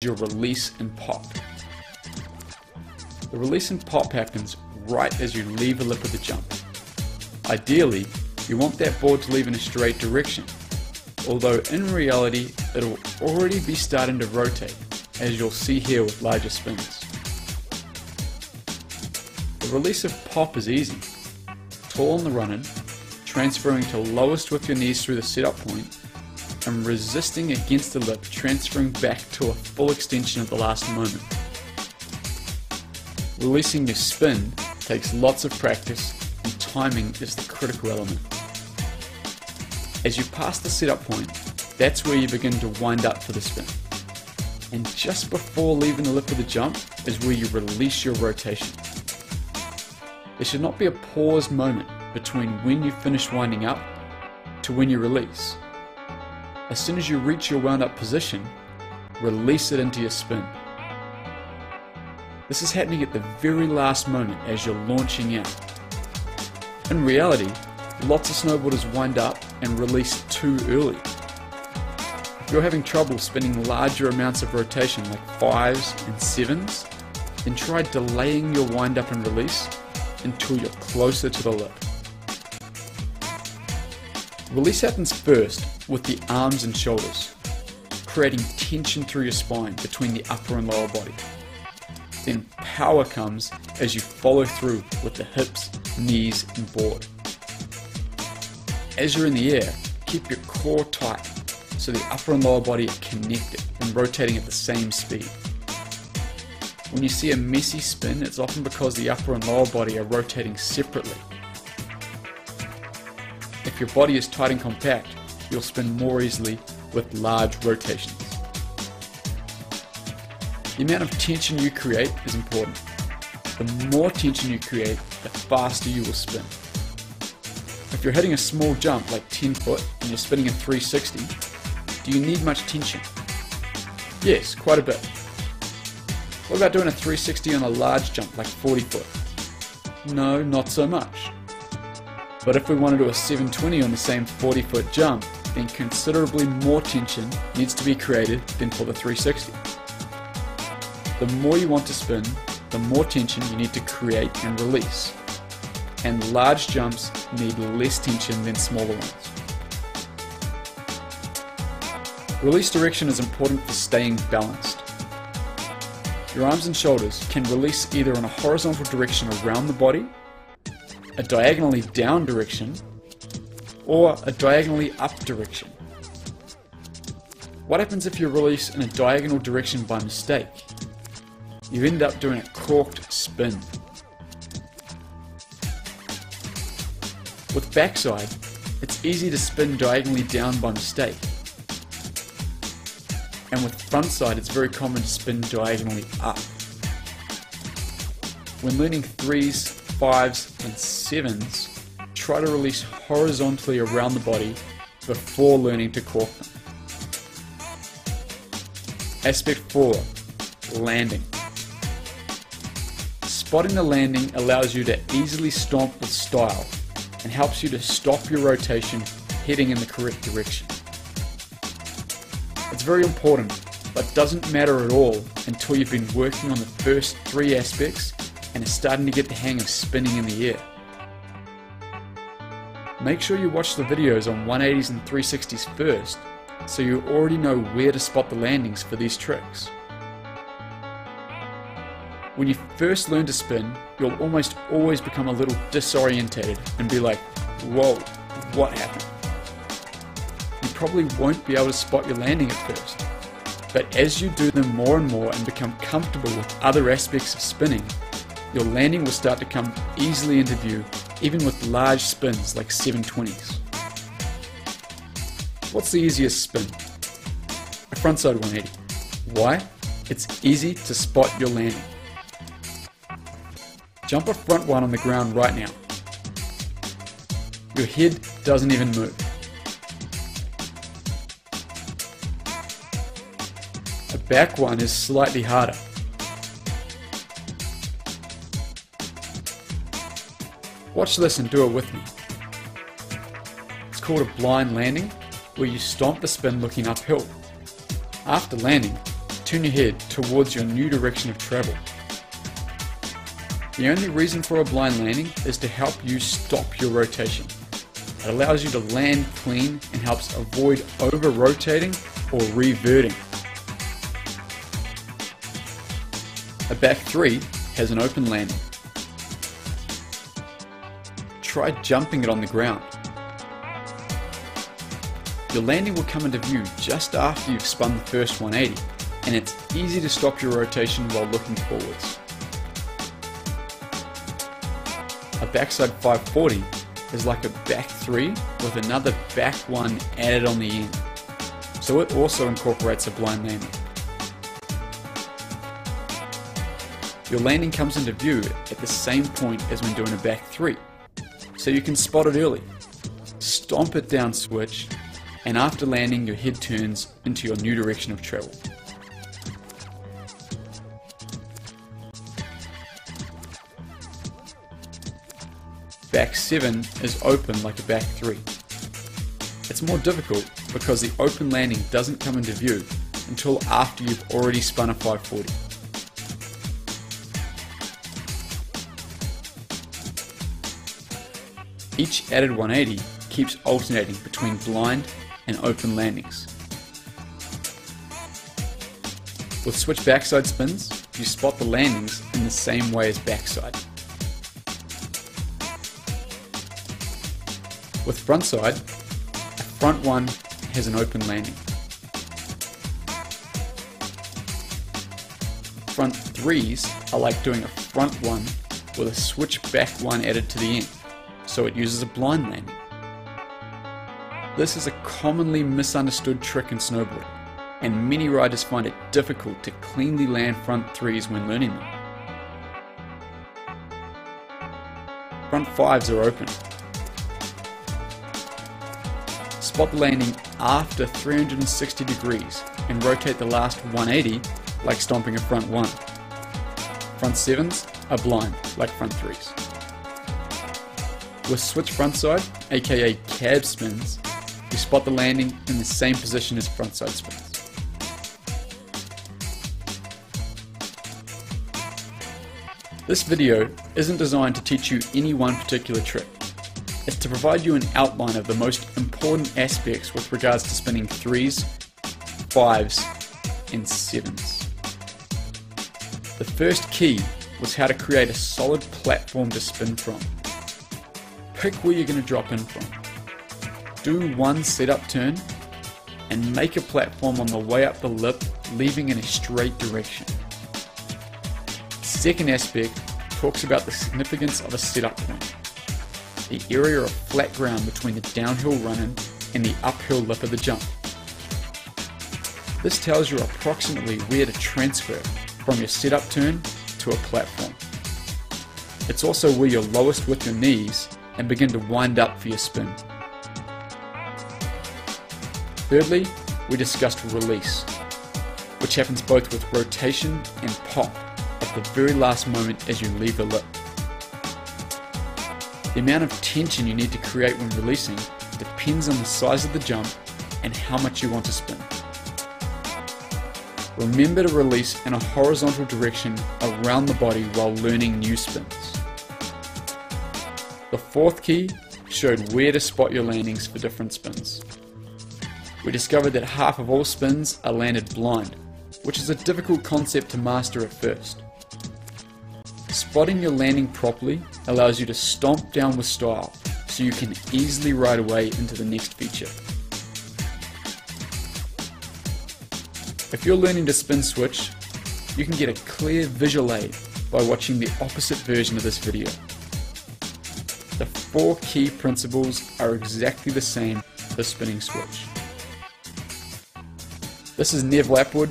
your release and pop. The release and pop happens right as you leave the lip of the jump. Ideally, you want that board to leave in a straight direction, although in reality it'll already be starting to rotate, as you'll see here with larger spins. The release of pop is easy. Tall on the run-in, transferring to lowest with your knees through the setup point, and resisting against the lip, transferring back to a full extension at the last moment. Releasing your spin takes lots of practice, and timing is the critical element. As you pass the setup point, that's where you begin to wind up for the spin. And just before leaving the lip of the jump is where you release your rotation. There should not be a paused moment between when you finish winding up to when you release. As soon as you reach your wound up position, release it into your spin. This is happening at the very last moment as you're launching out. In reality, lots of snowboarders wind up and release too early. If you're having trouble spinning larger amounts of rotation like 5s and 7s, then try delaying your wind up and release until you're closer to the lip. Release happens first with the arms and shoulders, creating tension through your spine between the upper and lower body. Then power comes as you follow through with the hips, knees and board. As you're in the air, keep your core tight so the upper and lower body are connected and rotating at the same speed. When you see a messy spin, it's often because the upper and lower body are rotating separately. If your body is tight and compact, you'll spin more easily with large rotations. The amount of tension you create is important. The more tension you create, the faster you will spin. If you're hitting a small jump like 10 foot and you're spinning a 360, do you need much tension? Yes, quite a bit. What about doing a 360 on a large jump like 40 foot? No, not so much. But if we want to do a 720 on the same 40 foot jump, then considerably more tension needs to be created than for the 360. The more you want to spin, the more tension you need to create and release. And large jumps need less tension than smaller ones. Release direction is important for staying balanced. Your arms and shoulders can release either in a horizontal direction around the body, a diagonally down direction, or a diagonally up direction. What happens if you release in a diagonal direction by mistake? You end up doing a corked spin. With backside, it's easy to spin diagonally down by mistake. And with frontside, it's very common to spin diagonally up. When learning 3s, 5s and 7s, try to release horizontally around the body before learning to cork them. Aspect 4, landing. Spotting the landing allows you to easily stomp with style and helps you to stop your rotation heading in the correct direction. It's very important, but doesn't matter at all until you've been working on the first 3 aspects and are starting to get the hang of spinning in the air. Make sure you watch the videos on 180s and 360s first, so you already know where to spot the landings for these tricks. When you first learn to spin, you'll almost always become a little disorientated and be like, whoa, what happened? You probably won't be able to spot your landing at first, but as you do them more and more and become comfortable with other aspects of spinning, your landing will start to come easily into view, even with large spins like 720s. What's the easiest spin? A frontside 180. Why? It's easy to spot your landing. Jump a front one on the ground right now. Your head doesn't even move. A back one is slightly harder. Watch this and do it with me. It's called a blind landing, where you stomp the spin looking uphill. After landing, turn your head towards your new direction of travel. The only reason for a blind landing is to help you stop your rotation. It allows you to land clean and helps avoid over-rotating or reverting. A back 3 has an open landing. Try jumping it on the ground. Your landing will come into view just after you've spun the first 180, and it's easy to stop your rotation while looking forwards. A backside 540 is like a back 3 with another back 1 added on the end, so it also incorporates a blind landing. Your landing comes into view at the same point as when doing a back 3, so you can spot it early. Stomp it down switch, and after landing your head turns into your new direction of travel. Back 7 is open like a back 3. It's more difficult because the open landing doesn't come into view until after you've already spun a 540. Each added 180 keeps alternating between blind and open landings. With switch backside spins, you spot the landings in the same way as backside. With frontside, a front 1 has an open landing. Front 3s are like doing a front 1 with a switch back 1 added to the end, so it uses a blind landing. This is a commonly misunderstood trick in snowboarding, and many riders find it difficult to cleanly land front 3s when learning them. Front 5s are open. Spot the landing after 360 degrees and rotate the last 180 like stomping a front 1. Front 7s are blind like front 3s. With switch frontside, aka cab spins, you spot the landing in the same position as frontside spins. This video isn't designed to teach you any one particular trick. It's to provide you an outline of the most important aspects with regards to spinning 3s, 5s, and 7s. The first key was how to create a solid platform to spin from. Pick where you're going to drop in from. Do one setup turn and make a platform on the way up the lip, leaving in a straight direction. Second aspect talks about the significance of a setup point, the area of flat ground between the downhill run-in and the uphill lip of the jump. This tells you approximately where to transfer from your setup turn to a platform. It's also where you're lowest with your knees and begin to wind up for your spin. Thirdly, we discussed release, which happens both with rotation and pop at the very last moment as you leave the lip. The amount of tension you need to create when releasing depends on the size of the jump and how much you want to spin. Remember to release in a horizontal direction around the body while learning new spins. The fourth key showed where to spot your landings for different spins. We discovered that half of all spins are landed blind, which is a difficult concept to master at first. Spotting your landing properly allows you to stomp down with style, so you can easily ride away into the next feature. If you're learning to spin switch, you can get a clear visual aid by watching the opposite version of this video. The 4 key principles are exactly the same for spinning switch. This is Nev Lapwood